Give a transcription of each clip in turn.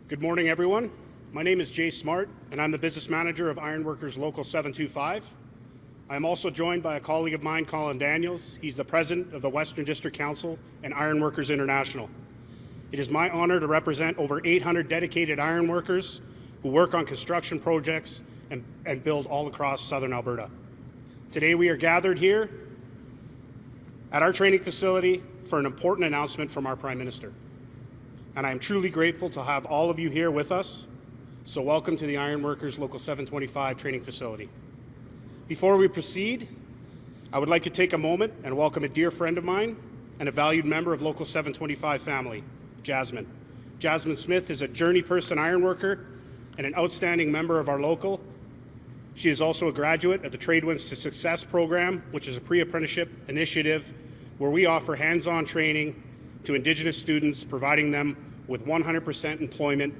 Good morning, everyone. My name is Jay Smart, and I'm the business manager of Ironworkers Local 725. I'm also joined by a colleague of mine, Colin Daniels. He's the president of the Western District Council and Ironworkers International. It is my honor to represent over 800 dedicated ironworkers who work on construction projects and build all across southern Alberta. Today we are gathered here at our training facility for an important announcement from our Prime Minister. And I am truly grateful to have all of you here with us. So welcome to the Ironworkers Local 725 training facility. Before we proceed, I would like to take a moment and welcome a dear friend of mine and a valued member of Local 725 family, Jasmine. Jasmine Smith is a journey person ironworker and an outstanding member of our local. She is also a graduate of the Tradewinds to Success program, which is a pre-apprenticeship initiative where we offer hands-on training to Indigenous students, providing them with 100% employment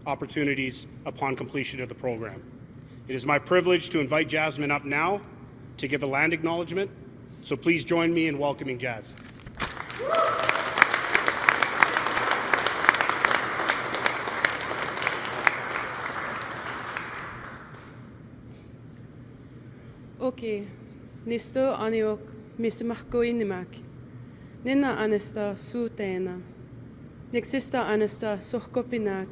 opportunities upon completion of the program. It is my privilege to invite Jasmine up now to give a land acknowledgement, so please join me in welcoming Jazz. Okay, nisto aniok misimahkoinimak. Nina anesta suutena. Nexista anesta sohkopinak.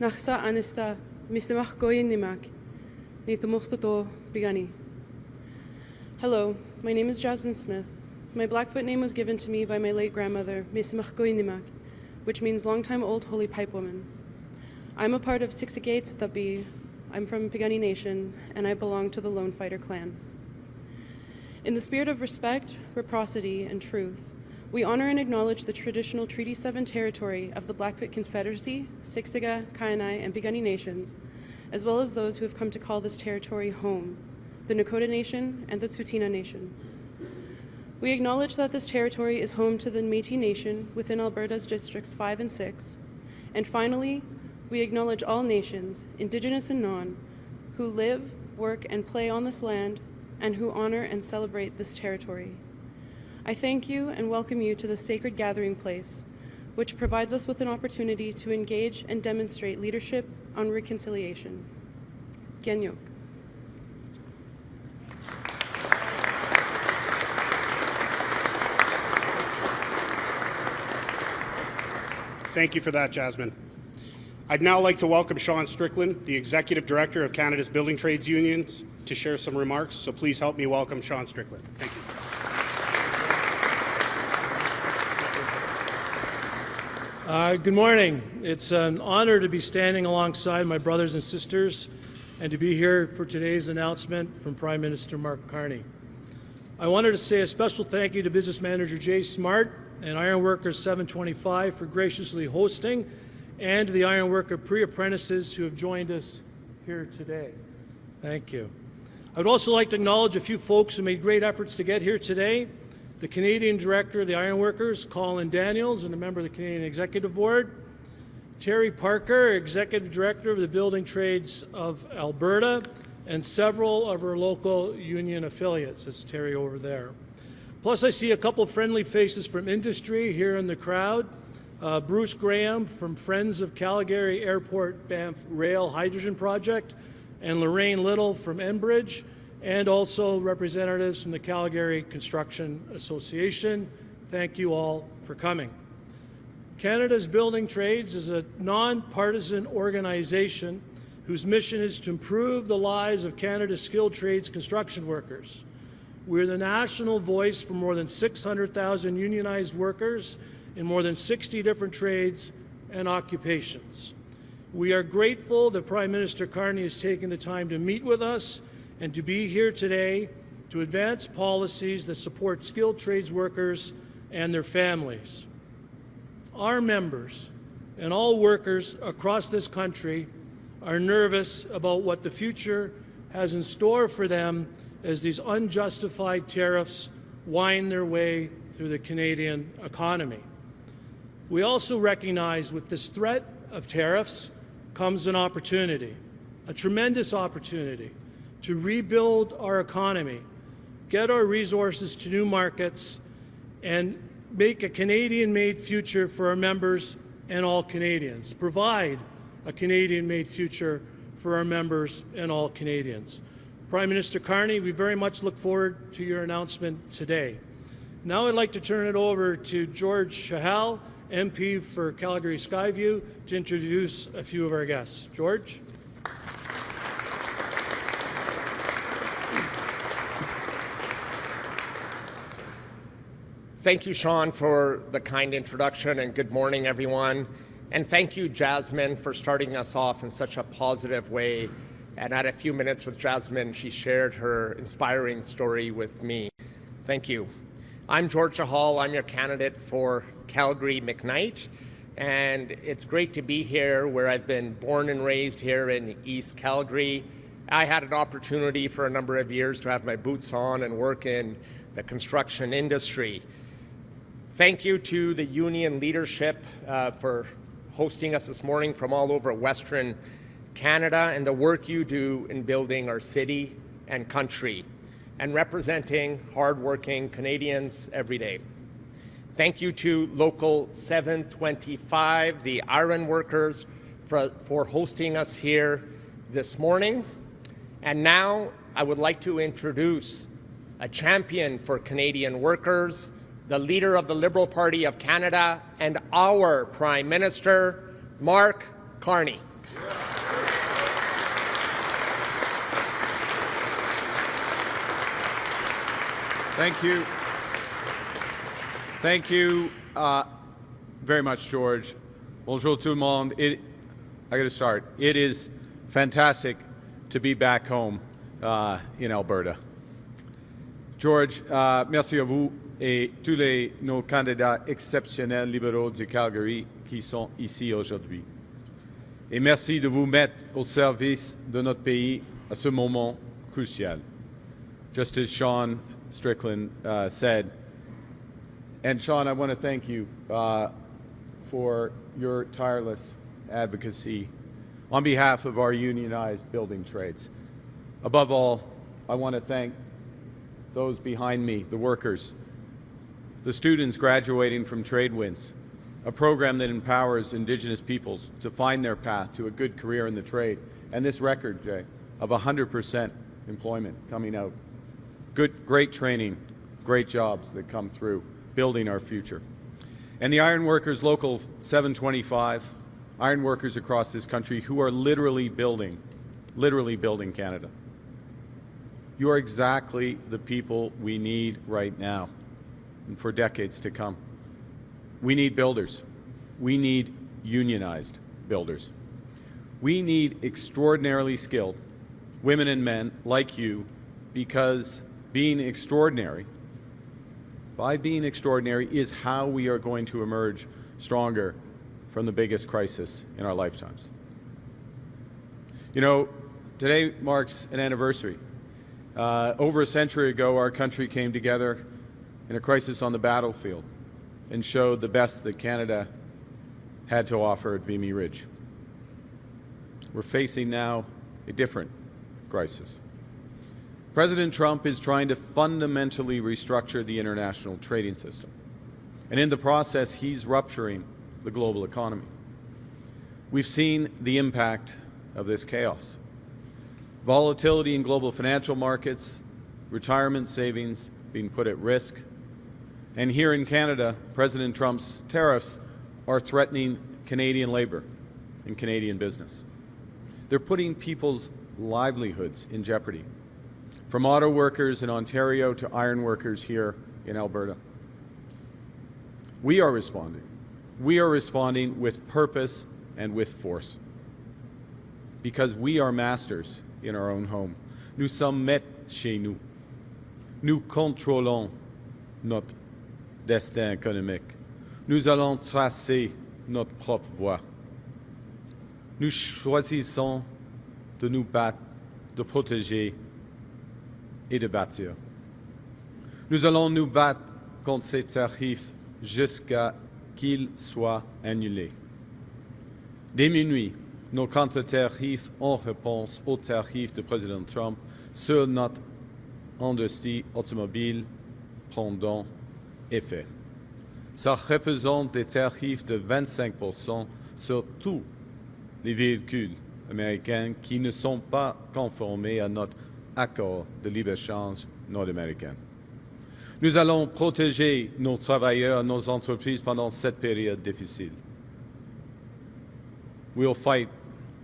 Nachsa anesta misimahkoinimak. Nitamuhtoto bigani. Hello, my name is Jasmine Smith. My Blackfoot name was given to me by my late grandmother, Misimahkoinimak, which means longtime old holy pipe woman. I'm a part of Siksikates Tabi. I'm from Piikani Nation, and I belong to the Lone Fighter clan. In the spirit of respect, reciprocity, and truth, we honor and acknowledge the traditional Treaty 7 territory of the Blackfoot Confederacy, Siksika, Kainai, and Piikani Nations, as well as those who have come to call this territory home, the Nakota Nation and the Tsuut'ina Nation. We acknowledge that this territory is home to the Métis Nation within Alberta's Districts 5 and 6, and finally, we acknowledge all nations, Indigenous and non, who live, work, and play on this land, and who honor and celebrate this territory. I thank you and welcome you to this sacred gathering place, which provides us with an opportunity to engage and demonstrate leadership on reconciliation. Genyuk. Thank you for that, Jasmine. I'd now like to welcome Sean Strickland, the Executive Director of Canada's Building Trades Unions, to share some remarks. So please help me welcome Sean Strickland. Thank you. Good morning. It's an honor to be standing alongside my brothers and sisters and to be here for today's announcement from Prime Minister Mark Carney. I wanted to say a special thank you to Business Manager Jay Smart and Ironworkers 725 for graciously hosting, and to the Ironworker pre-apprentices who have joined us here today. Thank you. I would also like to acknowledge a few folks who made great efforts to get here today. The Canadian Director of the Ironworkers, Colin Daniels, and a member of the Canadian Executive Board. Terry Parker, Executive Director of the Building Trades of Alberta, and several of our local union affiliates. That's Terry over there. Plus, I see a couple of friendly faces from industry here in the crowd. Bruce Graham from Friends of Calgary Airport Banff Rail Hydrogen Project, and Lorraine Little from Enbridge, and also representatives from the Calgary Construction Association. Thank you all for coming. Canada's Building Trades is a non-partisan organization whose mission is to improve the lives of Canada's skilled trades construction workers. We're the national voice for more than 600,000 unionized workers in more than 60 different trades and occupations. We are grateful that Prime Minister Carney has taken the time to meet with us and to be here today to advance policies that support skilled trades workers and their families. Our members and all workers across this country are nervous about what the future has in store for them as these unjustified tariffs wind their way through the Canadian economy. We also recognize with this threat of tariffs comes an opportunity, a tremendous opportunity to rebuild our economy, get our resources to new markets, and make a Canadian-made future for our members and all Canadians, provide a Canadian-made future for our members and all Canadians. Prime Minister Carney, we very much look forward to your announcement today. Now I'd like to turn it over to George Chahal, MP for Calgary Skyview, to introduce a few of our guests. George? Thank you, Sean, for the kind introduction, and good morning, everyone. And thank you, Jasmine, for starting us off in such a positive way. And at a few minutes with Jasmine, she shared her inspiring story with me. Thank you. I'm George Chahal. I'm your candidate for Calgary McKnight. And it's great to be here where I've been born and raised here in East Calgary. I had an opportunity for a number of years to have my boots on and work in the construction industry. Thank you to the union leadership for hosting us this morning from all over Western Canada and the work you do in building our city and country and representing hardworking Canadians every day. Thank you to Local 725, the iron workers, for hosting us here this morning. And now I would like to introduce a champion for Canadian workers, the leader of the Liberal Party of Canada, and our Prime Minister, Mark Carney. Thank you. Thank you very much, George. Bonjour tout le monde. I got to start. It is fantastic to be back home in Alberta. George, merci à vous et tous nos candidats exceptionnels libéraux du Calgary qui sont ici aujourd'hui. Et merci de vous mettre au service de notre pays à ce moment crucial. Just as Sean Strickland said, and Sean, I want to thank you for your tireless advocacy on behalf of our unionized building trades. Above all, I want to thank those behind me, the workers, the students graduating from TradeWinds, a program that empowers Indigenous peoples to find their path to a good career in the trade, and this record, Jay, of 100% employment coming out. Great training, great jobs that come through, building our future. And the iron workers, Local 725, iron workers across this country who are literally building Canada. You are exactly the people we need right now and for decades to come. We need builders. We need unionized builders. We need extraordinarily skilled women and men like you, because being extraordinary is how we are going to emerge stronger from the biggest crisis in our lifetimes. You know, today marks an anniversary. Over a century ago, our country came together in a crisis on the battlefield and showed the best that Canada had to offer at Vimy Ridge. We're facing now a different crisis. President Trump is trying to fundamentally restructure the international trading system. And in the process, he's rupturing the global economy. We've seen the impact of this chaos. Volatility in global financial markets, retirement savings being put at risk. And here in Canada, President Trump's tariffs are threatening Canadian labor and Canadian business. They're putting people's livelihoods in jeopardy, from auto workers in Ontario to iron workers here in Alberta. We are responding. We are responding with purpose and with force, because we are masters in our own home. Nous sommes maîtres chez nous. Nous contrôlons notre destin économique. Nous allons tracer notre propre voie. Nous choisissons de nous battre, de protéger et de bâtir. Nous allons nous battre contre ces tarifs jusqu'à qu'ils soient annulés. Dès minuit, nos contre-tarifs en réponse aux tarifs du président Trump sur notre industrie automobile prendront effet. Ça représente des tarifs de 25% sur tous les véhicules américains qui ne sont pas conformés à notre accord de libre-échange nord-américain. Nous allons protéger nos travailleurs, nos entreprises pendant cette période difficile. We'll fight,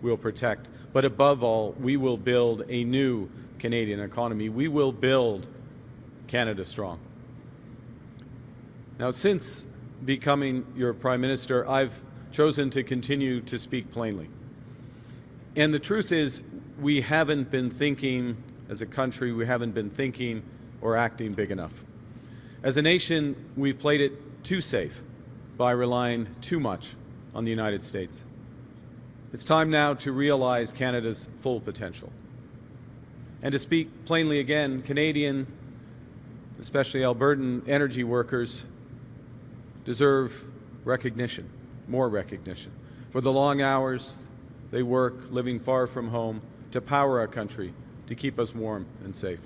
we'll protect, but above all, we will build a new Canadian economy. We will build Canada strong. Now, since becoming your Prime Minister, I've chosen to continue to speak plainly. And the truth is, we haven't been thinking, as a country, we haven't been thinking or acting big enough. As a nation, we've played it too safe by relying too much on the United States. It's time now to realize Canada's full potential. And to speak plainly again, Canadian, especially Albertan energy workers, deserve recognition, more recognition, for the long hours they work living far from home to power our country, to keep us warm and safe.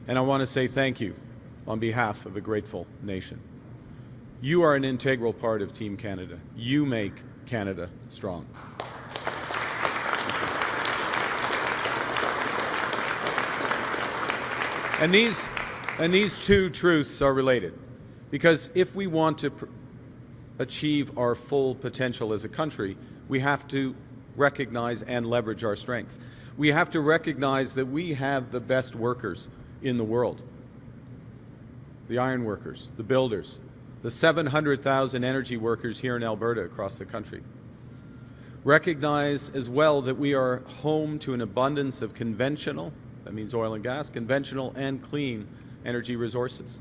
And I want to say thank you on behalf of a grateful nation. You are an integral part of Team Canada. You make Canada strong. And these two truths are related, because if we want to achieve our full potential as a country, we have to recognize and leverage our strengths. We have to recognize that we have the best workers in the world. The iron workers, the builders, the 700,000 energy workers here in Alberta across the country. Recognize as well that we are home to an abundance of conventional, that means oil and gas, conventional and clean energy resources.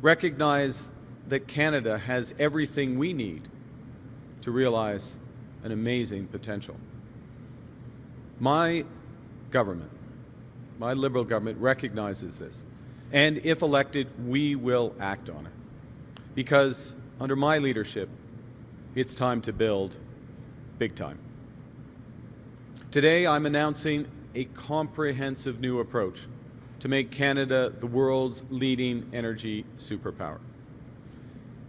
Recognize that Canada has everything we need to realize an amazing potential. My government, my Liberal government, recognizes this. And if elected, we will act on it. Because under my leadership, it's time to build big time. Today, I'm announcing a comprehensive new approach to make Canada the world's leading energy superpower.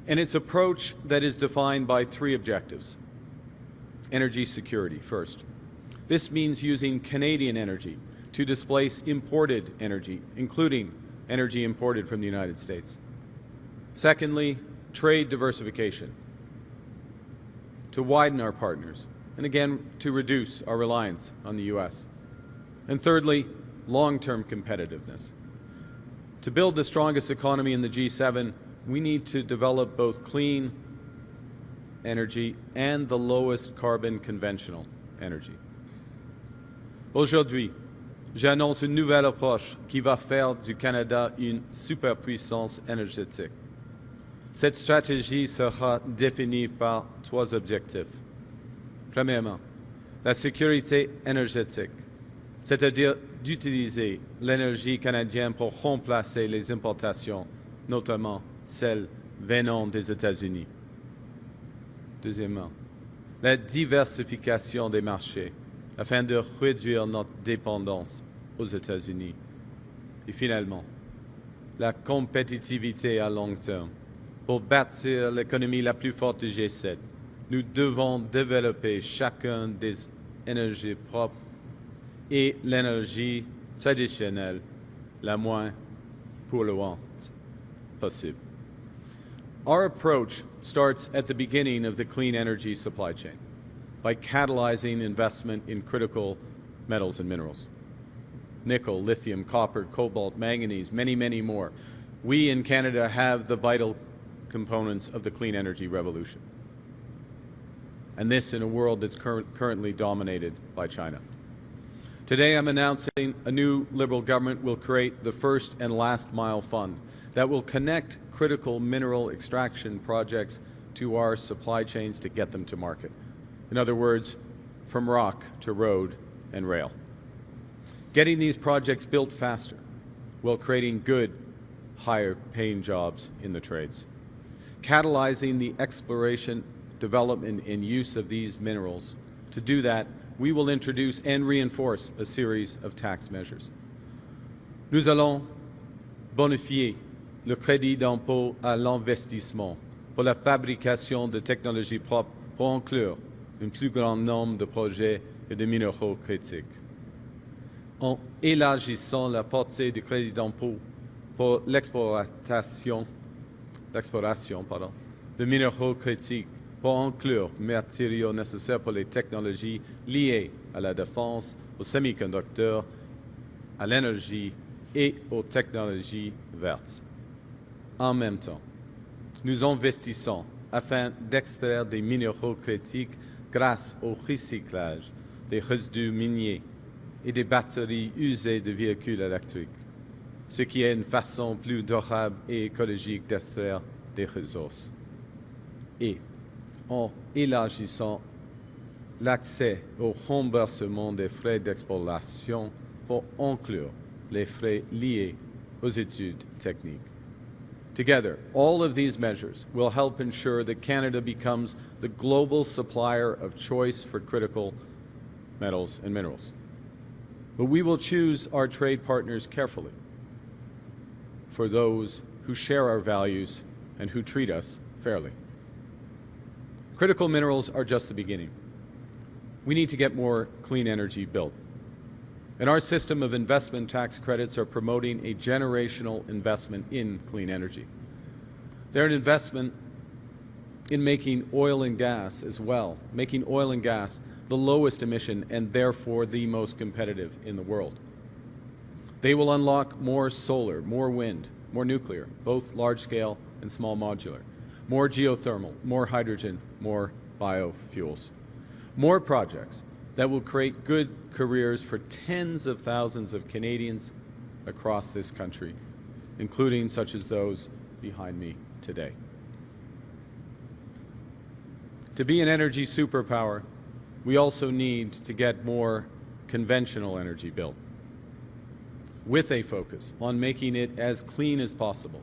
And it's an approach that is defined by three objectives. Energy security, first. This means using Canadian energy to displace imported energy, including energy imported from the United States. Secondly, trade diversification, to widen our partners, and again, to reduce our reliance on the U.S. And thirdly, long-term competitiveness. To build the strongest economy in the G7, we need to develop both clean energy and the lowest carbon conventional energy. Aujourd'hui, j'annonce une nouvelle approche qui va faire du Canada une superpuissance énergétique. Cette stratégie sera définie par trois objectifs. Premièrement, la sécurité énergétique, c'est-à-dire d'utiliser l'énergie canadienne pour remplacer les importations, notamment celles venant des États-Unis. Deuxièmement, la diversification des marchés afin de réduire notre dépendance aux États-Unis. Et finalement, la compétitivité à long terme. Pour bâtir l'économie la plus forte du G7, nous devons développer chacun des énergies propres et l'énergie traditionnelle la moins polluante possible. Our approach starts at the beginning of the clean energy supply chain by catalyzing investment in critical metals and minerals. Nickel, lithium, copper, cobalt, manganese, many, many more. We in Canada have the vital components of the clean energy revolution. And this in a world that's currently dominated by China. Today I'm announcing a new Liberal government will create the first and last mile fund that will connect critical mineral extraction projects to our supply chains to get them to market. In other words, from rock to road and rail. Getting these projects built faster while creating good, higher paying jobs in the trades. Catalyzing the exploration, development, and use of these minerals. To do that, we will introduce and reinforce a series of tax measures. Nous allons bonifier le crédit d'impôt à l'investissement pour la fabrication de technologies propres pour inclure un plus grand nombre de projets et de minéraux critiques. En élargissant la portée du crédit d'impôt pour l'exploration de minéraux critiques pour inclure matériaux nécessaires pour les technologies liées à la défense, aux semi-conducteurs, à l'énergie et aux technologies vertes. En même temps, nous investissons afin d'extraire des minéraux critiques grâce au recyclage des résidus miniers et des batteries usées de véhicules électriques, ce qui est une façon plus durable et écologique d'extraire des ressources. Et en élargissant l'accès au remboursement des frais d'exploration pour inclure les frais liés aux études techniques. Together, all of these measures will help ensure that Canada becomes the global supplier of choice for critical metals and minerals. But we will choose our trade partners carefully for those who share our values and who treat us fairly. Critical minerals are just the beginning. We need to get more clean energy built. And our system of investment tax credits are promoting a generational investment in clean energy. They're an investment in making oil and gas as well, making oil and gas the lowest emission and therefore the most competitive in the world. They will unlock more solar, more wind, more nuclear, both large-scale and small modular, more geothermal, more hydrogen, more biofuels, more projects that will create good careers for tens of thousands of Canadians across this country, including such as those behind me today. To be an energy superpower, we also need to get more conventional energy built, with a focus on making it as clean as possible,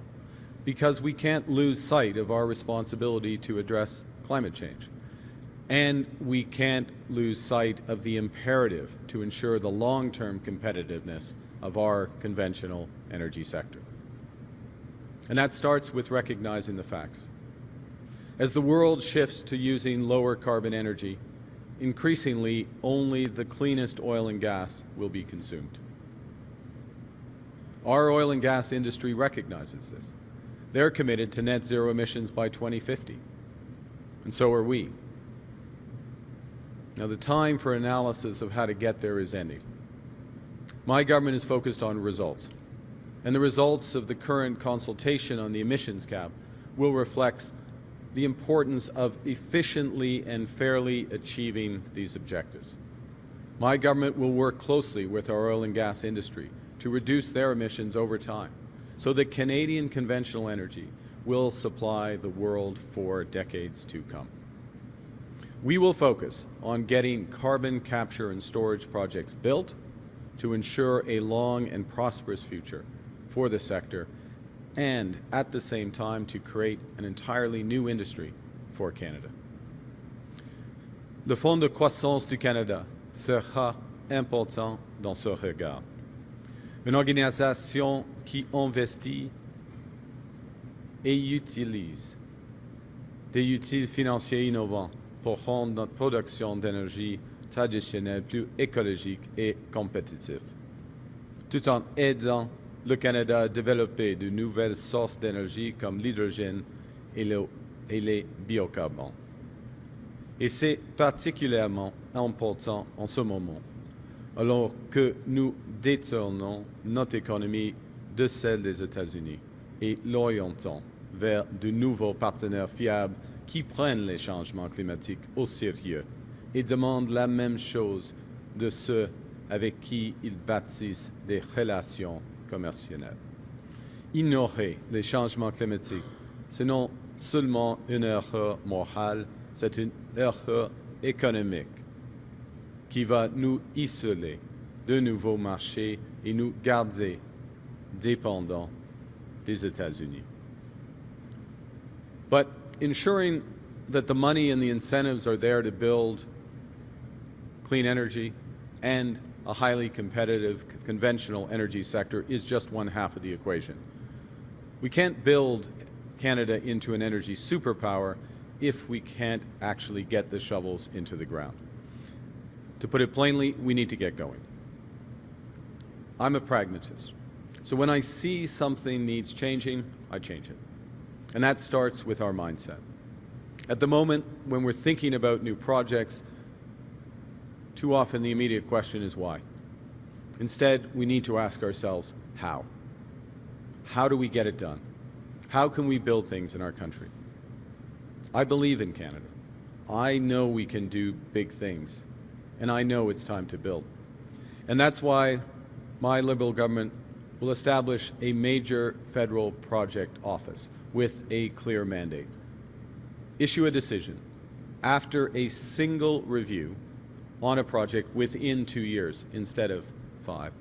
because we can't lose sight of our responsibility to address climate change. And we can't lose sight of the imperative to ensure the long-term competitiveness of our conventional energy sector. And that starts with recognizing the facts. As the world shifts to using lower carbon energy, increasingly only the cleanest oil and gas will be consumed. Our oil and gas industry recognizes this. They're committed to net zero emissions by 2050, and so are we. Now, the time for analysis of how to get there is ending. My government is focused on results, and the results of the current consultation on the emissions cap will reflect the importance of efficiently and fairly achieving these objectives. My government will work closely with our oil and gas industry to reduce their emissions over time so that Canadian conventional energy will supply the world for decades to come. We will focus on getting carbon capture and storage projects built to ensure a long and prosperous future for the sector, and at the same time to create an entirely new industry for Canada. Le Fonds de croissance du Canada sera important dans ce regard. Une organisation qui investit et utilise des outils financiers innovants pour rendre notre production d'énergie traditionnelle plus écologique et compétitive, tout en aidant le Canada à développer de nouvelles sources d'énergie comme l'hydrogène et les biocarburants. Et c'est particulièrement important en ce moment, alors que nous détournons notre économie de celle des États-Unis et l'orientons vers de nouveaux partenaires fiables qui prennent les changements climatiques au sérieux et demandent la même chose de ceux avec qui ils bâtissent des relations commerciales. Ignorer les changements climatiques, ce n'est seulement une erreur morale, c'est une erreur économique qui va nous isoler de nouveaux marchés et nous garder dépendants des États-Unis. But ensuring that the money and the incentives are there to build clean energy and a highly competitive conventional energy sector is just one half of the equation. We can't build Canada into an energy superpower if we can't actually get the shovels into the ground. To put it plainly, we need to get going. I'm a pragmatist. So when I see something needs changing, I change it. And that starts with our mindset. At the moment, when we're thinking about new projects, too often the immediate question is why. Instead, we need to ask ourselves, how? How do we get it done? How can we build things in our country? I believe in Canada. I know we can do big things, and I know it's time to build. And that's why my Liberal government will establish a major federal project office with a clear mandate. Issue a decision after a single review on a project within 2 years instead of 5.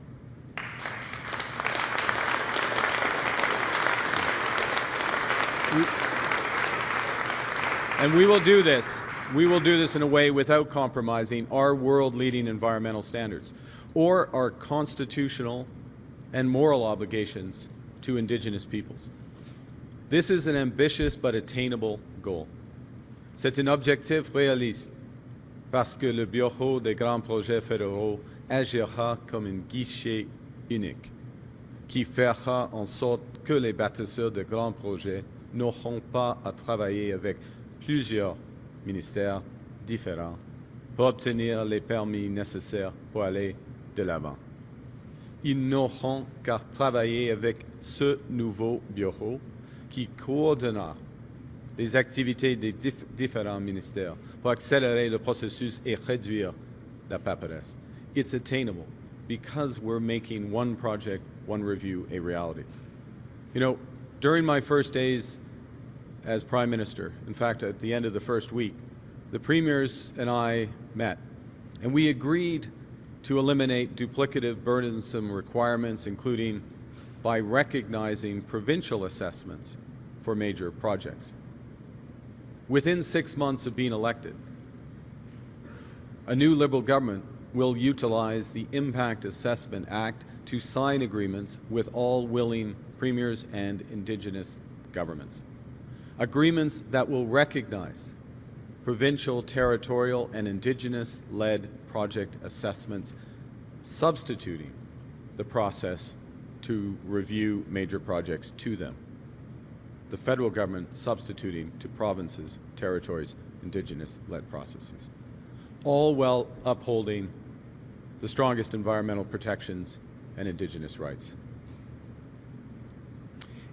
And we will do this. We will do this in a way without compromising our world-leading environmental standards or our constitutional and moral obligations to Indigenous peoples. This is an ambitious but attainable goal. C'est un objectif réaliste parce que le Bureau des grands projets fédéraux agira comme un guichet unique qui fera en sorte que les bâtisseurs de grands projets n'auront pas à travailler avec plusieurs ministères différents pour obtenir les permis nécessaires pour aller de l'avant. Ils n'auront qu'à travailler avec ce nouveau bureau qui coordonnera les activités des différents ministères pour accélérer le processus et réduire la paperasse. It's attainable because we're making one project, one review a reality. You know, during my first days as Prime Minister, in fact, at the end of the first week, the premiers and I met, and we agreed to eliminate duplicative, burdensome requirements, including by recognizing provincial assessments for major projects. Within 6 months of being elected, a new Liberal government will utilize the Impact Assessment Act to sign agreements with all willing premiers and Indigenous governments. Agreements that will recognize provincial, territorial, and Indigenous-led project assessments, substituting the process to review major projects to them. The federal government substituting to provinces, territories, Indigenous-led processes, all while upholding the strongest environmental protections and Indigenous rights.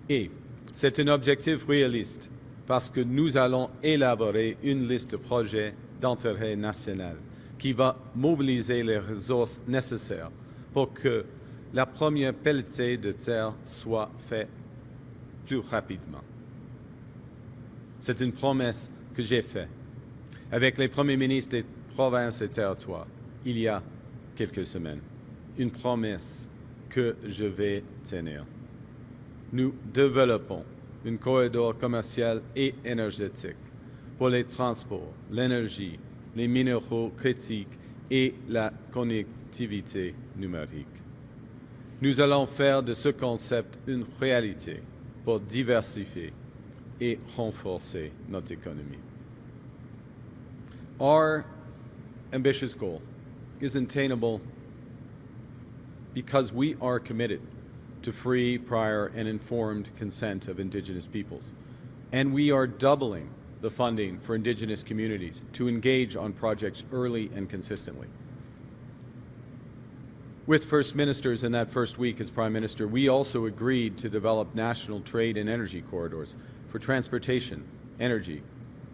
Et c'est un objectif réaliste parce que nous allons élaborer une liste de projets d'intérêt national qui va mobiliser les ressources nécessaires pour que la première pelletée de terre soit faite plus rapidement. C'est une promesse que j'ai faite avec les premiers ministres des provinces et territoires il y a quelques semaines. Une promesse que je vais tenir. Nous développons un corridor commercial et énergétique pour les transports, l'énergie, les minéraux critiques et la connectivité numérique. Nous allons faire de ce concept une réalité pour diversifier et renforcer notre économie. Our ambitious goal is attainable because we are committed to free, prior, and informed consent of Indigenous peoples. And we are doubling the funding for Indigenous communities to engage on projects early and consistently. With First Ministers in that first week as Prime Minister, we also agreed to develop national trade and energy corridors for transportation, energy,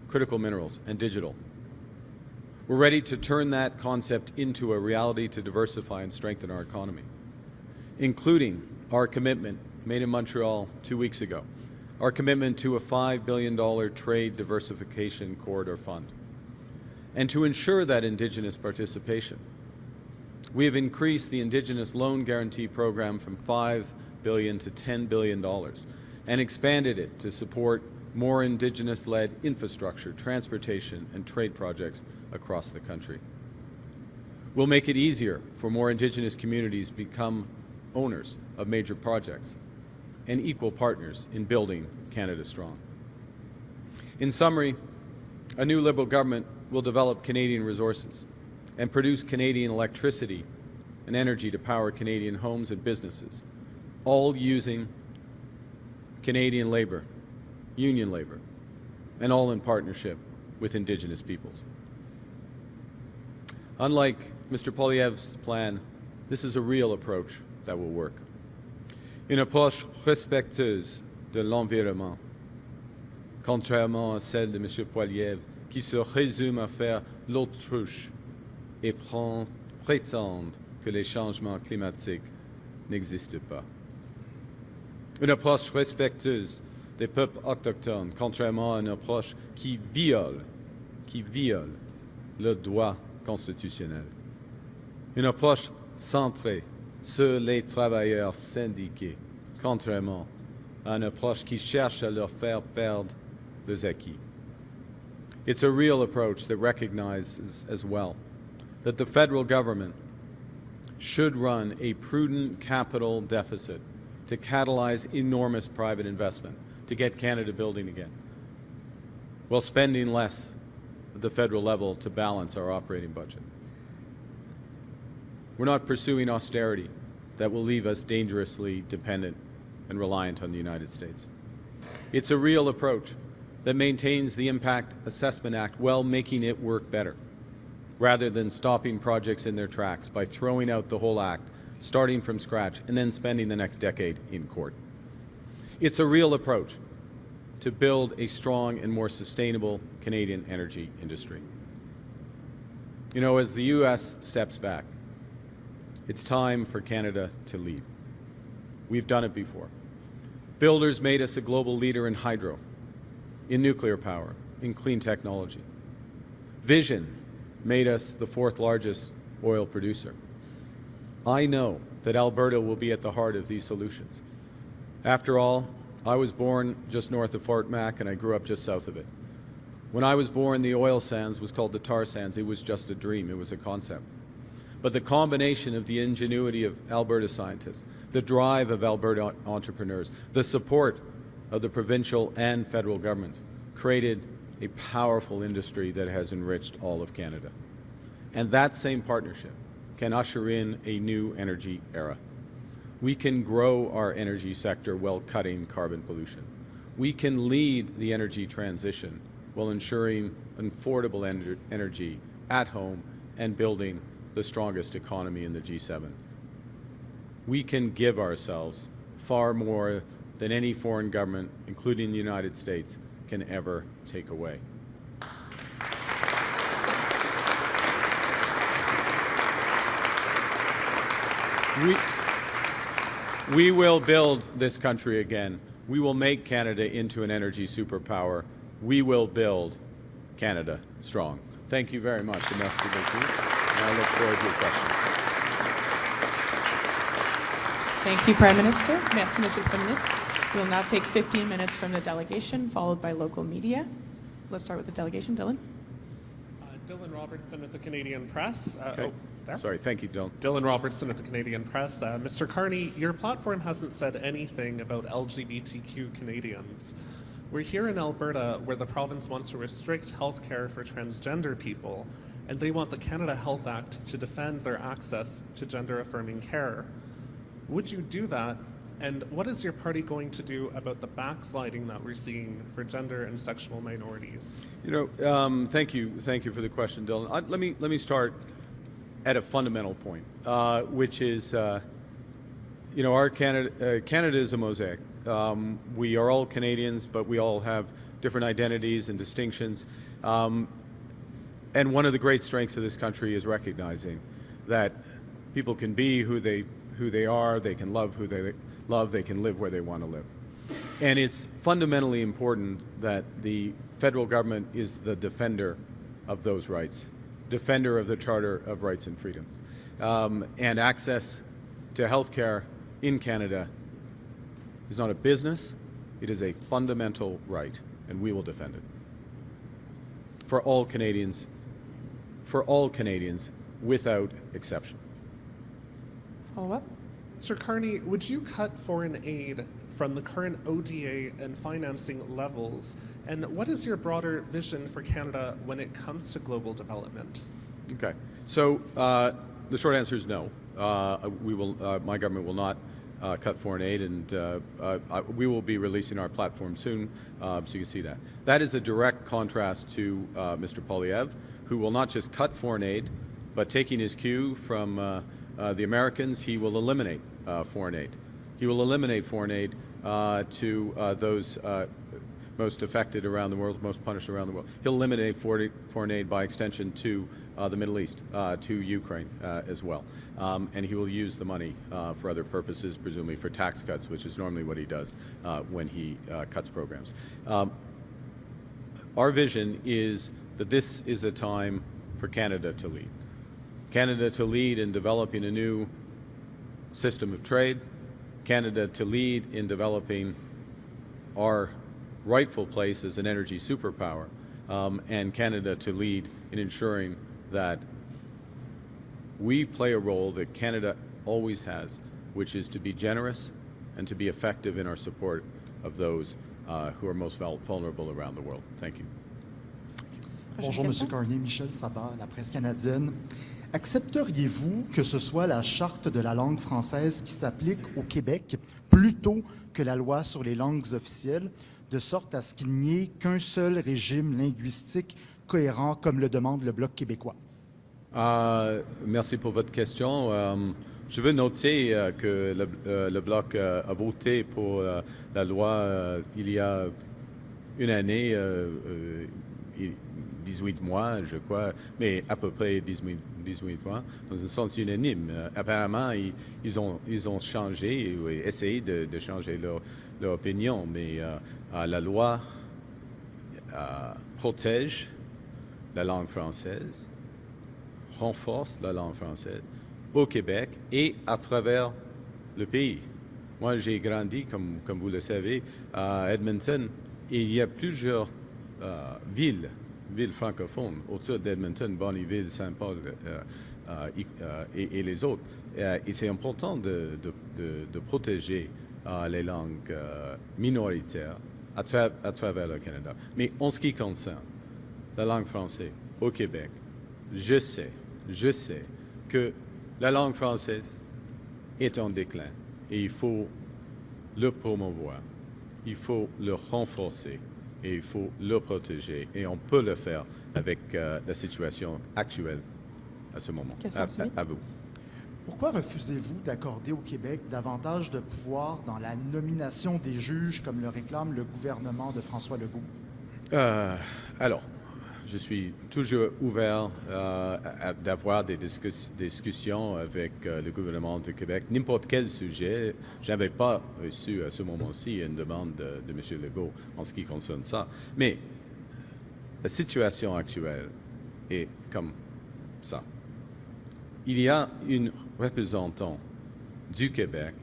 critical minerals, and digital. We're ready to turn that concept into a reality to diversify and strengthen our economy, including our commitment made in Montreal 2 weeks ago, our commitment to a $5 billion trade diversification corridor fund, and to ensure that Indigenous participation. We have increased the Indigenous Loan Guarantee Program from $5 billion to $10 billion and expanded it to support more Indigenous-led infrastructure, transportation, and trade projects across the country. We'll make it easier for more Indigenous communities to become owners of major projects. and equal partners in building Canada strong. In summary, a new Liberal government will develop Canadian resources and produce Canadian electricity and energy to power Canadian homes and businesses, all using Canadian labour, union labour, and all in partnership with Indigenous peoples. Unlike Mr. Poilievre's plan, this is a real approach that will work. Une approche respectueuse de l'environnement, contrairement à celle de M. Poilievre, qui se résume à faire l'autruche et prétendre que les changements climatiques n'existent pas. Une approche respectueuse des peuples autochtones, contrairement à une approche qui viole le droit constitutionnel. Une approche centrée sur les travailleurs syndiqués, contrairement à une approche qui cherche à leur faire perdre leurs acquis. It's a real approach that recognizes as well that the federal government should run a prudent capital deficit to catalyze enormous private investment to get Canada building again, while spending less at the federal level to balance our operating budget. We're not pursuing austerity that will leave us dangerously dependent and reliant on the United States. It's a real approach that maintains the Impact Assessment Act while making it work better, rather than stopping projects in their tracks by throwing out the whole act, starting from scratch, and then spending the next decade in court. It's a real approach to build a strong and more sustainable Canadian energy industry. You know, as the U.S. steps back, it's time for Canada to lead. We've done it before. Builders made us a global leader in hydro, in nuclear power, in clean technology. Vision made us the fourth largest oil producer. I know that Alberta will be at the heart of these solutions. After all, I was born just north of Fort Mac and I grew up just south of it. When I was born, the oil sands was called the tar sands. It was just a dream. It was a concept. But the combination of the ingenuity of Alberta scientists, the drive of Alberta entrepreneurs, the support of the provincial and federal government created a powerful industry that has enriched all of Canada. And that same partnership can usher in a new energy era. We can grow our energy sector while cutting carbon pollution. We can lead the energy transition while ensuring affordable energy at home and building the strongest economy in the G7. We can give ourselves far more than any foreign government, including the United States, can ever take away. We will build this country again. We will make Canada into an energy superpower. We will build Canada strong. Thank you very much. And merci beaucoup. And I look forward to your questions. Thank you, Prime Minister. Merci, Monsieur le Premier ministre. We will now take 15 minutes from the delegation, followed by local media. Let's start with the delegation. Dylan. Dylan Robertson with the Canadian Press. Okay. There. Sorry, thank you, Dylan. Dylan Robertson with the Canadian Press. Mr. Carney, your platform hasn't said anything about LGBTQ Canadians. We're here in Alberta where the province wants to restrict health care for transgender people, and they want the Canada Health Act to defend their access to gender-affirming care. Would you do that? And what is your party going to do about the backsliding that we're seeing for gender and sexual minorities? You know, thank you for the question, Dylan. Let me start at a fundamental point, which is, you know, our Canada is a mosaic. We are all Canadians, but we all have different identities and distinctions. And one of the great strengths of this country is recognizing that people can be who they are, they can love who they love, they can live where they want to live. And it's fundamentally important that the federal government is the defender of those rights, defender of the Charter of Rights and Freedoms. And access to health care in Canada is not a business, it is a fundamental right, and we will defend it. For all Canadians without exception. Follow up. Mr. Carney, would you cut foreign aid from the current ODA and financing levels? And what is your broader vision for Canada when it comes to global development? Okay. So the short answer is no. My government will not cut foreign aid, and we will be releasing our platform soon, so you can see that. That is a direct contrast to Mr. Poilievre, who will not just cut foreign aid, but taking his cue from the Americans, he will eliminate foreign aid. He will eliminate foreign aid to those most affected around the world, most punished around the world. He'll eliminate foreign aid by extension to the Middle East, to Ukraine as well. And he will use the money for other purposes, presumably for tax cuts, which is normally what he does when he cuts programs. Our vision is that this is a time for Canada to lead. Canada to lead in developing a new system of trade, Canada to lead in developing our rightful place as an energy superpower, and Canada to lead in ensuring that we play a role that Canada always has, which is to be generous and to be effective in our support of those who are most vulnerable around the world. Thank you. Bonjour, M. Carney. Michel Sabat, la presse canadienne. Accepteriez-vous que ce soit la Charte de la langue française qui s'applique au Québec plutôt que la loi sur les langues officielles, de sorte à ce qu'il n'y ait qu'un seul régime linguistique cohérent comme le demande le Bloc québécois? Merci pour votre question. Je veux noter que le Bloc a voté pour la loi il y a une année, 18 mois, je crois, mais à peu près 18 mois, dans un sens unanime. Apparemment, ils ont changé ou essayé de changer leur opinion, mais la loi protège la langue française, renforce la langue française au Québec et à travers le pays. Moi, j'ai grandi, comme vous le savez, à Edmonton, et il y a plusieurs villes francophones autour d'Edmonton, Bonnyville, Saint-Paul et les autres. Et c'est important de protéger les langues minoritaires à travers le Canada. Mais en ce qui concerne la langue française au Québec, je sais que la langue française est en déclin et il faut le promouvoir, il faut le renforcer et il faut le protéger. Et on peut le faire avec la situation actuelle à ce moment. À vous. Pourquoi refusez-vous d'accorder au Québec davantage de pouvoir dans la nomination des juges comme le réclame le gouvernement de François Legault? Alors, je suis toujours ouvert d'avoir des discussions avec le gouvernement du Québec. N'importe quel sujet, je n'avais pas reçu à ce moment-ci une demande de M. Legault en ce qui concerne ça. Mais la situation actuelle est comme ça. Il y a une représentant du Québec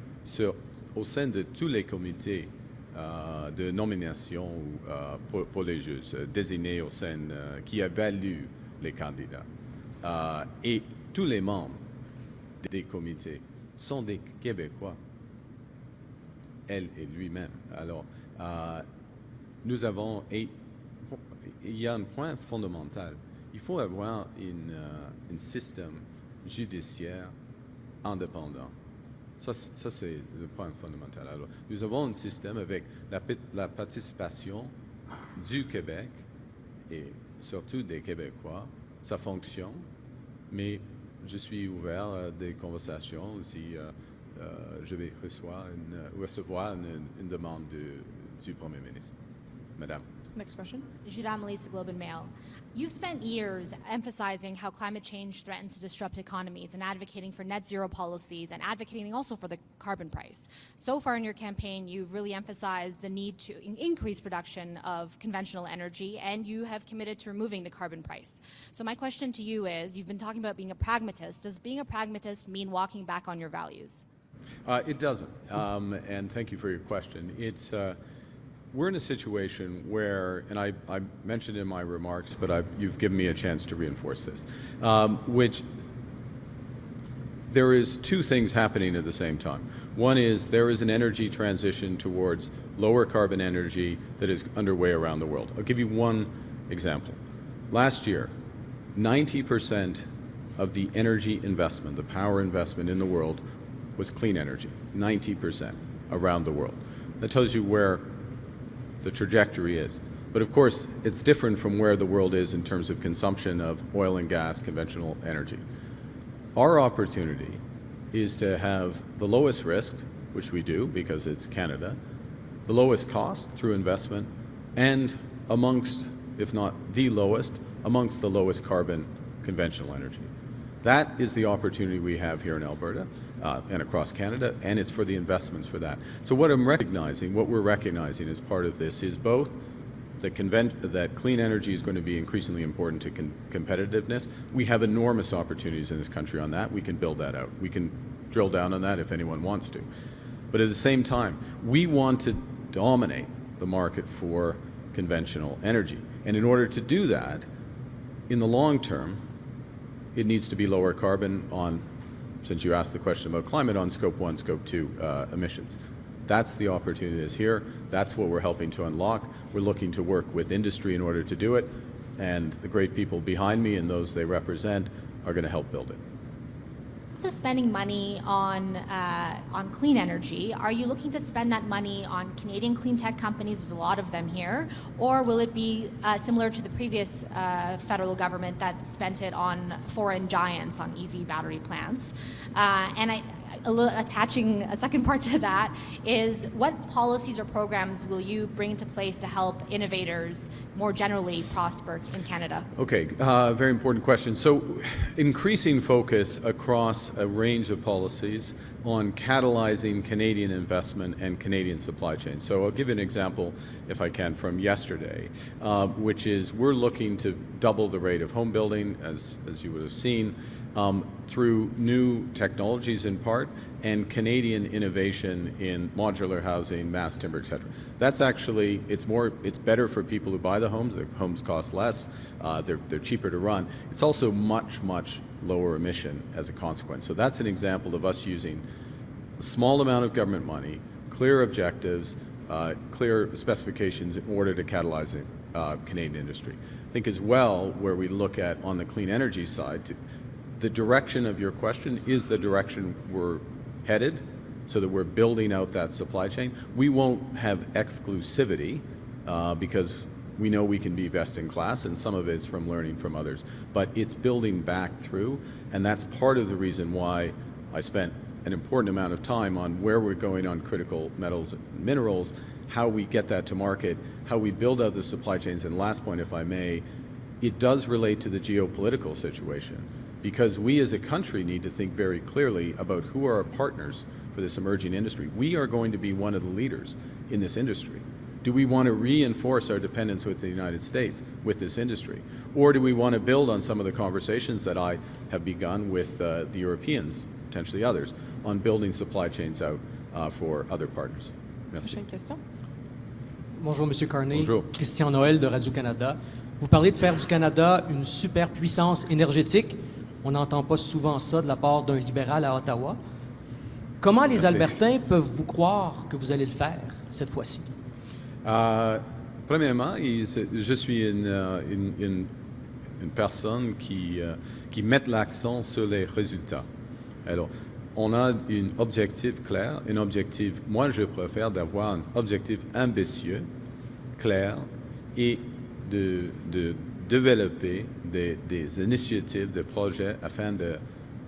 au sein de tous les comités de nomination pour les juges désignés au sein qui évaluent les candidats. Et tous les membres des comités sont des Québécois, elle et lui-même. Alors, nous avons, et il y a un point fondamental, il faut avoir un système judiciaire indépendant. Ça c'est le point fondamental. Alors, nous avons un système avec la participation du Québec et surtout des Québécois. Ça fonctionne, mais je suis ouvert à des conversations si je vais recevoir une demande du Premier ministre. Madame. Next question. Judah Melissa, Globe and Mail. You've spent years emphasizing how climate change threatens to disrupt economies and advocating for net zero policies and advocating also for the carbon price. So far in your campaign, you've really emphasized the need to increase production of conventional energy, and you have committed to removing the carbon price. So my question to you is, you've been talking about being a pragmatist. Does being a pragmatist mean walking back on your values? It doesn't, and thank you for your question. We're in a situation where, and I mentioned in my remarks, but you've given me a chance to reinforce this, which there is two things happening at the same time. One is there is an energy transition towards lower carbon energy that is underway around the world. I'll give you one example. Last year, 90% of the energy investment, the power investment in the world, was clean energy. 90% around the world. That tells you where the trajectory is. But of course, it's different from where the world is in terms of consumption of oil and gas, conventional energy. Our opportunity is to have the lowest risk, which we do because it's Canada, the lowest cost through investment, and amongst, if not the lowest, amongst the lowest carbon conventional energy. That is the opportunity we have here in Alberta and across Canada, and it's for the investments for that. So what we're recognizing as part of this is both that clean energy is going to be increasingly important to competitiveness. We have enormous opportunities in this country on that. We can build that out. We can drill down on that if anyone wants to. But at the same time, we want to dominate the market for conventional energy. And in order to do that, in the long term, it needs to be lower carbon on, since you asked the question about climate, on Scope 1, Scope 2 emissions. That's the opportunity that's here. That's what we're helping to unlock. We're looking to work with industry in order to do it, and the great people behind me and those they represent are going to help build it. Spending money on clean energy, are you looking to spend that money on Canadian clean tech companies? There's a lot of them here, or will it be similar to the previous federal government that spent it on foreign giants on EV battery plants? And attaching a second part to that is, what policies or programs will you bring into place to help innovators more generally prosper in Canada? Okay, very important question. So increasing focus across a range of policies on catalyzing Canadian investment and Canadian supply chain. So I'll give you an example, if I can, from yesterday, which is we're looking to double the rate of home building, as you would have seen, through new technologies in part, and Canadian innovation in modular housing, mass timber, etc. That's actually, it's better for people who buy the homes. The homes cost less, they're cheaper to run. It's also much lower emission as a consequence. So that's an example of us using a small amount of government money, clear objectives, clear specifications in order to catalyze Canadian industry. I think as well, where we look at on the clean energy side, the direction of your question is the direction we're headed, so that we're building out that supply chain. We won't have exclusivity because we know we can be best in class, and some of it's from learning from others. But it's building back through, and that's part of the reason why I spent an important amount of time on where we're going on critical metals and minerals, how we get that to market, how we build out the supply chains. And last point, if I may, it does relate to the geopolitical situation, because we as a country need to think very clearly about who are our partners for this emerging industry. We are going to be one of the leaders in this industry. Do we want to reinforce our dependence with the United States with this industry? Or do we want to build on some of the conversations that I have begun with the Europeans, potentially others, on building supply chains out for other partners? Merci. Prochaine question. Bonjour, Monsieur Carney. Bonjour. Christian Noël de Radio-Canada. Vous parlez de faire du Canada une superpuissance énergétique. On n'entend pas souvent ça de la part d'un libéral à Ottawa. Comment les Albertains peuvent vous croire que vous allez le faire cette fois-ci? Premièrement, je suis une personne qui met l'accent sur les résultats. Alors, on a un objectif clair, moi je préfère d'avoir un objectif ambitieux, clair, et de développer des initiatives, des projets afin de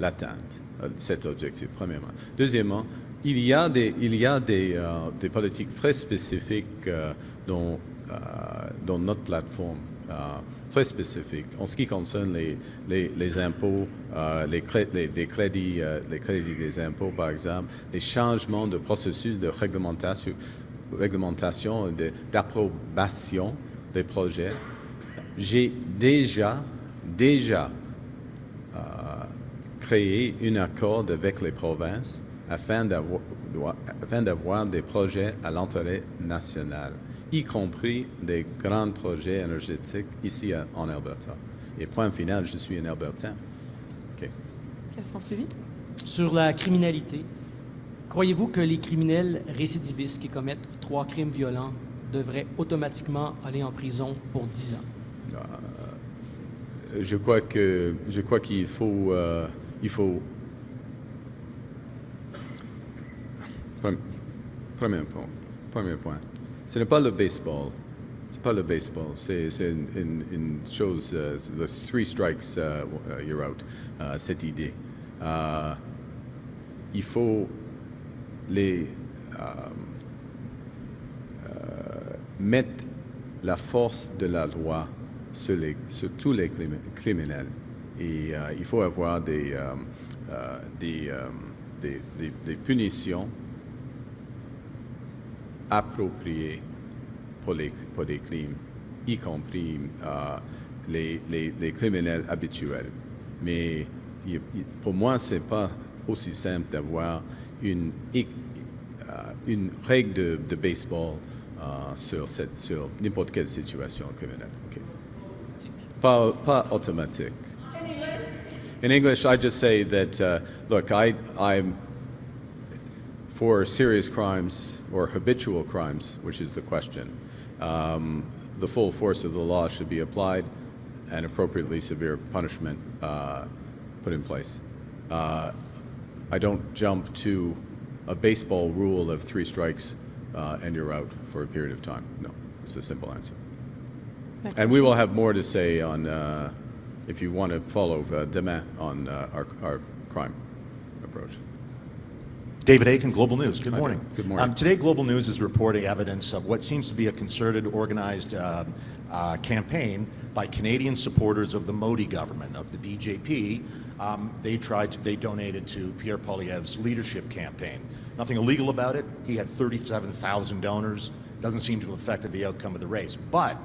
l'atteindre, cet objectif, premièrement. Deuxièmement, il y a des politiques très spécifiques dans notre plateforme, très spécifiques, en ce qui concerne les impôts, les crédits des impôts, par exemple, les changements de processus de réglementation et d'approbation des projets. J'ai déjà créé un accord avec les provinces afin d'avoir des projets à l'intérêt national, y compris des grands projets énergétiques ici en Alberta. Et point final, je suis un Albertain. Okay. Question suivie. sur la criminalité, croyez-vous que les criminels récidivistes qui commettent 3 crimes violents devraient automatiquement aller en prison pour 10 ans? Je crois qu'il faut, premier point. Ce n'est pas le baseball. C'est pas le baseball. C'est une chose. The 3 strikes, you're out. Cette idée. Il faut mettre la force de la loi sur tous les criminels. Et il faut avoir des punitions appropriées pour des crimes, y compris les criminels habituels. Mais pour moi, ce n'est pas aussi simple d'avoir une règle de baseball sur n'importe quelle situation criminelle. Okay. Pas automatique. In English, I just say that, look, I'm for serious crimes or habitual crimes, which is the question. The full force of the law should be applied and appropriately severe punishment put in place. I don't jump to a baseball rule of 3 strikes and you're out for a period of time. No, it's a simple answer. And we will have more to say on, if you want to follow demain on our crime approach. David Aiken, Global News. Good morning. Good morning. Today, Global News is reporting evidence of what seems to be a concerted, organized campaign by Canadian supporters of the Modi government, of the BJP. They donated to Pierre Poilievre's leadership campaign. Nothing illegal about it. He had 37,000 donors. Doesn't seem to have affected the outcome of the race. But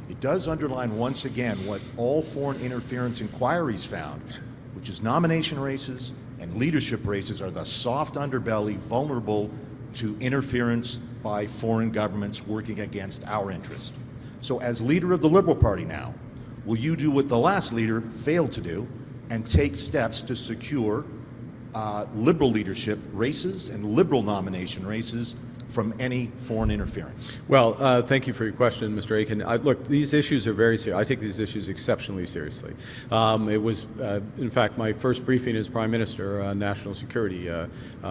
it does underline once again what all foreign interference inquiries found, which is nomination races and leadership races are the soft underbelly vulnerable to interference by foreign governments working against our interest. So as leader of the Liberal Party now, will you do what the last leader failed to do and take steps to secure Liberal leadership races and Liberal nomination races from any foreign interference? Well, thank you for your question, Mr. Aiken. Look, these issues are very serious. I take these issues exceptionally seriously. It was, in fact, my first briefing as Prime Minister on national security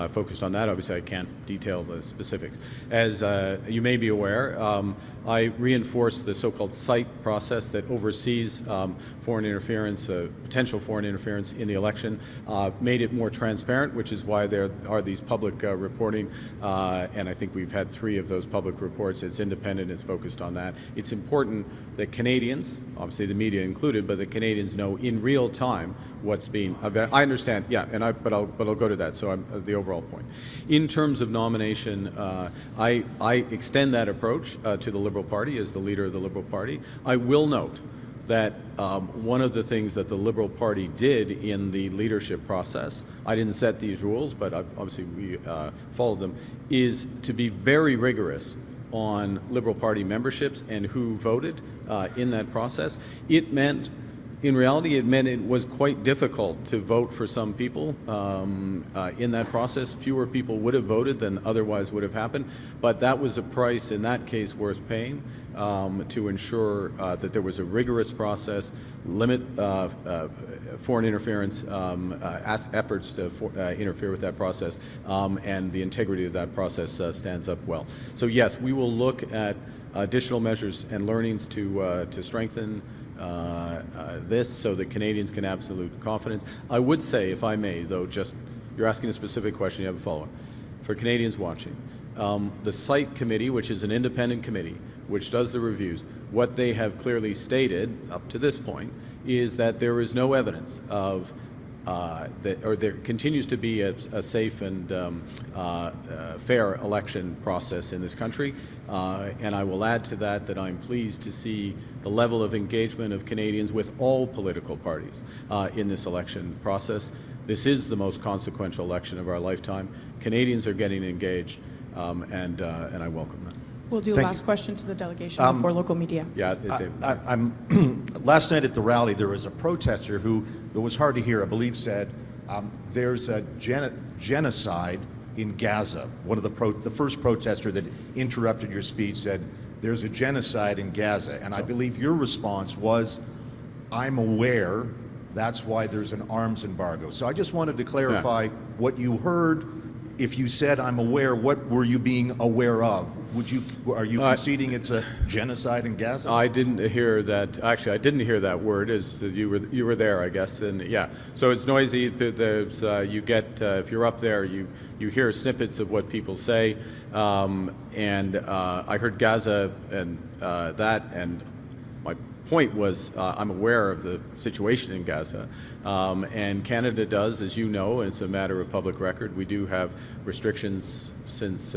focused on that. Obviously, I can't detail the specifics. As you may be aware, I reinforced the so-called SITE process that oversees foreign interference, potential foreign interference in the election, made it more transparent, which is why there are these public reporting, and I think we've had 3 of those public reports. It's independent, it's focused on that. It's important that Canadians, obviously the media included, but that Canadians know in real time what's being, I understand, yeah, but I'll go to that, so the overall point. In terms of nomination, I extend that approach to the Liberal Party as the leader of the Liberal Party. I will note that one of the things that the Liberal Party did in the leadership process, I didn't set these rules, but obviously we followed them, is to be very rigorous on Liberal Party memberships and who voted in that process. It meant, in reality, it was quite difficult to vote for some people in that process. Fewer people would have voted than otherwise would have happened, but that was a price in that case worth paying to ensure that there was a rigorous process, limit foreign interference efforts to interfere with that process, and the integrity of that process stands up well. So yes, we will look at additional measures and learnings to strengthen this so that Canadians can have absolute confidence. I would say, if I may, though, just you're asking a specific question, you have a follow-up. For Canadians watching, the SITE committee, which is an independent committee, which does the reviews, what they have clearly stated up to this point is that there is no evidence of there continues to be a safe and fair election process in this country. And I will add to that I'm pleased to see the level of engagement of Canadians with all political parties in this election process. This is the most consequential election of our lifetime. Canadians are getting engaged, and I welcome that. We'll do a last question to the delegation before local media. Yeah, last night at the rally, there was a protester who, it was hard to hear, I believe said, There's a genocide in Gaza. One of the first protester that interrupted your speech said, there's a genocide in Gaza. And I believe your response was, I'm aware, that's why there's an arms embargo. So I just wanted to clarify what you heard. If you said, I'm aware, what were you being aware of? Are you conceding it's a genocide in Gaza? I didn't hear that. Actually, I didn't hear that word. You were there, I guess, and yeah. So it's noisy. There's you get if you're up there, you hear snippets of what people say, and I heard Gaza and that, and my point was I'm aware of the situation in Gaza, and Canada does, as you know, and it's a matter of public record. We do have restrictions since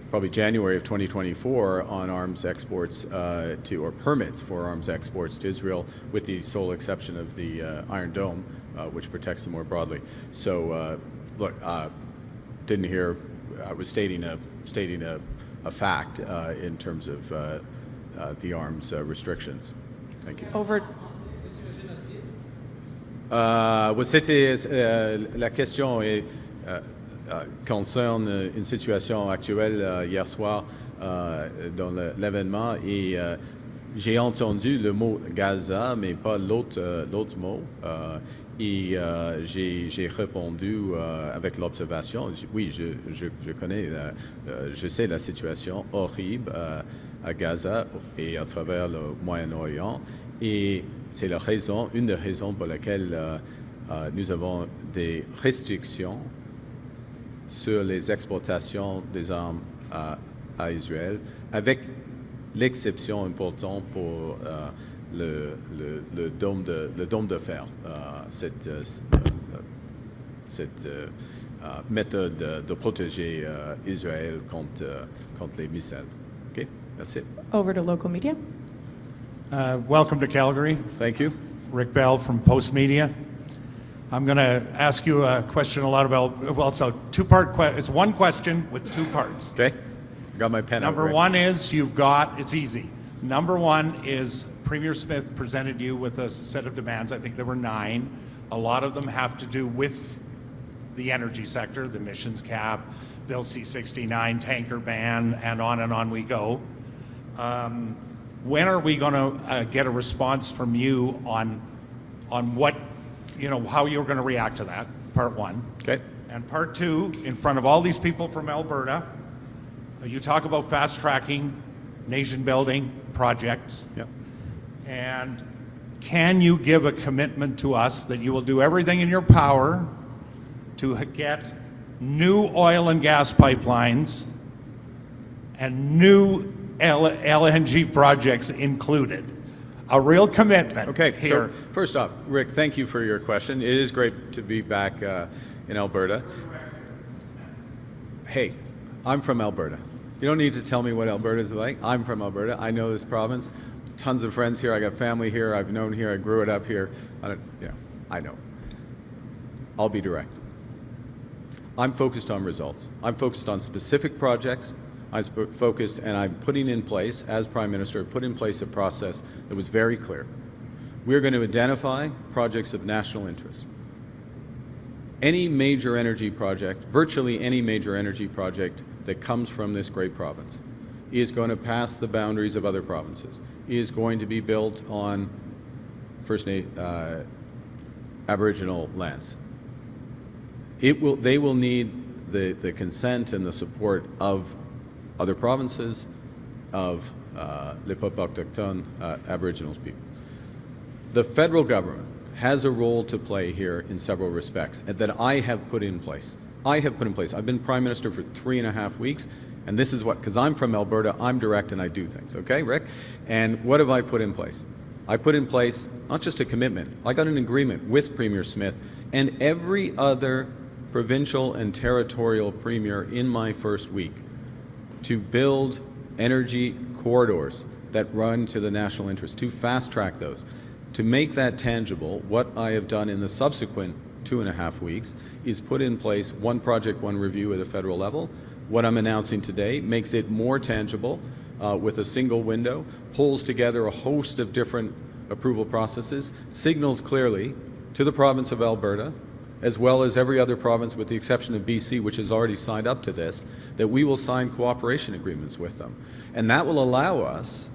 probably January of 2024 on arms exports or permits for arms exports to Israel, with the sole exception of the Iron Dome, which protects them more broadly. So, look, didn't hear. I was stating a fact in terms of the arms restrictions. Thank you. Over. La question est, concerne une situation actuelle hier soir dans l'événement, et j'ai entendu le mot Gaza, mais pas l'autre mot, et j'ai répondu avec l'observation. Oui, je connais, je sais la situation horrible à Gaza et à travers le Moyen-Orient, et c'est une des raisons pour laquelle nous avons des restrictions sur les exportations des armes à Israël, avec l'exception importante pour le dôme de fer, cette méthode de protéger Israël contre les missiles. Okay, that's it. Over to local media. Welcome to Calgary. Thank you. Rick Bell from Post Media. I'm going to ask you a question a lot about, well, it's a two-part question. It's one question with two parts. Okay. I got my pen out. Number one is it's easy. Number one is Premier Smith presented you with a set of demands. I think there were 9. A lot of them have to do with the energy sector, the emissions cap, Bill C-69, tanker ban, and on we go. When are we going to get a response from you on what, how you're going to react to that, part one. Okay. And part two, in front of all these people from Alberta, you talk about fast-tracking, nation-building projects. Yep. And can you give a commitment to us that you will do everything in your power to get new oil and gas pipelines and new LNG projects included? A real commitment. Okay, here. So first off, Rick, thank you for your question. It is great to be back in Alberta. Hey, I'm from Alberta. You don't need to tell me what Alberta is like. I'm from Alberta. I know this province. Tons of friends here. I got family here. I've known here. I grew it up here. I know. I'll be direct. I'm focused on results. I'm focused on specific projects. I'm focused, and I'm putting in place, as Prime Minister, put in place a process that was very clear. We're going to identify projects of national interest. Any major energy project, virtually any major energy project that comes from this great province, is going to pass the boundaries of other provinces, is going to be built on Aboriginal lands. They will need the consent and the support of other provinces, of les peuples autochtones, Aboriginal people. The federal government has a role to play here in several respects that I have put in place. I've been Prime Minister for 3.5 weeks, and this is what, because I'm from Alberta, I'm direct and I do things, okay, Rick? And what have I put in place? I put in place not just a commitment, I got an agreement with Premier Smith and every other provincial and territorial premier in my first week to build energy corridors that run to the national interest, to fast-track those. To make that tangible, what I have done in the subsequent 2.5 weeks is put in place one project, one review at a federal level. What I'm announcing today makes it more tangible with a single window, pulls together a host of different approval processes, signals clearly to the province of Alberta as well as every other province with the exception of BC, which has already signed up to this, that we will sign cooperation agreements with them. And that will allow us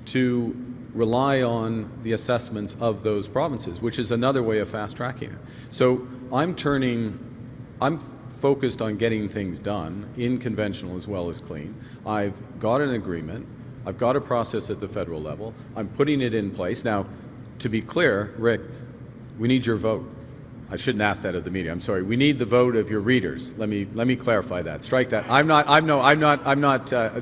to rely on the assessments of those provinces, which is another way of fast-tracking it. So I'm focused on getting things done in conventional as well as clean. I've got an agreement. I've got a process at the federal level. I'm putting it in place. Now, to be clear, Rick, we need your vote. I shouldn't ask that of the media. I'm sorry. We need the vote of your readers. Let me clarify that. Strike that.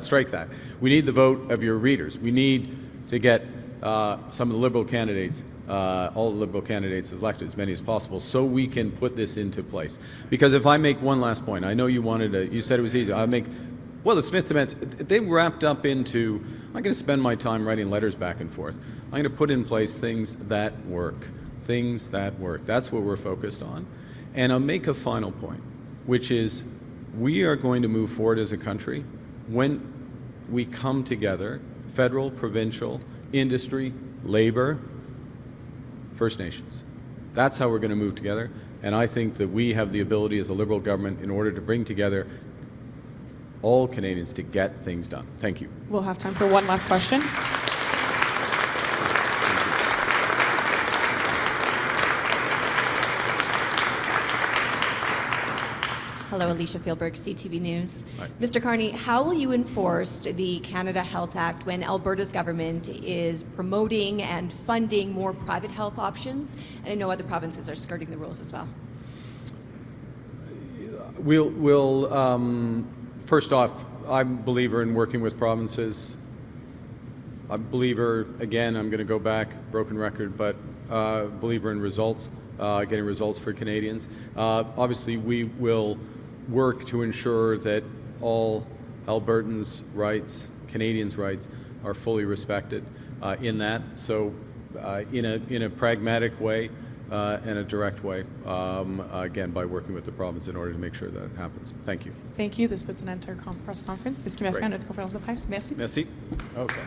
Strike that. We need the vote of your readers. We need to get some of the Liberal candidates, all the Liberal candidates elected, as many as possible, so we can put this into place. Because if I make one last point, I know you you said it was easy. Well, the Smith amendments, they wrapped up into, I'm not going to spend my time writing letters back and forth. I'm going to put in place things that work. Things that work. That's what we're focused on. And I'll make a final point, which is we are going to move forward as a country when we come together, federal, provincial, industry, labor, First Nations. That's how we're going to move together. And I think that we have the ability as a Liberal government in order to bring together all Canadians to get things done. Thank you. We'll have time for one last question. Hello, Alicia Fieldberg, CTV News. Hi. Mr. Carney, how will you enforce the Canada Health Act when Alberta's government is promoting and funding more private health options? And I know other provinces are skirting the rules as well. First off, I'm a believer in working with provinces. I'm a believer, again, I'm going to go back, broken record, but believer in results, getting results for Canadians. Obviously, we will work to ensure that all Albertans' rights, Canadians' rights, are fully respected in that. So in a pragmatic way and a direct way, again, by working with the province in order to make sure that happens. Thank you. Thank you. This puts an end to our press conference. C'est ce qui m'a fait Great. notre conférence de presse. Merci. Merci. Okay.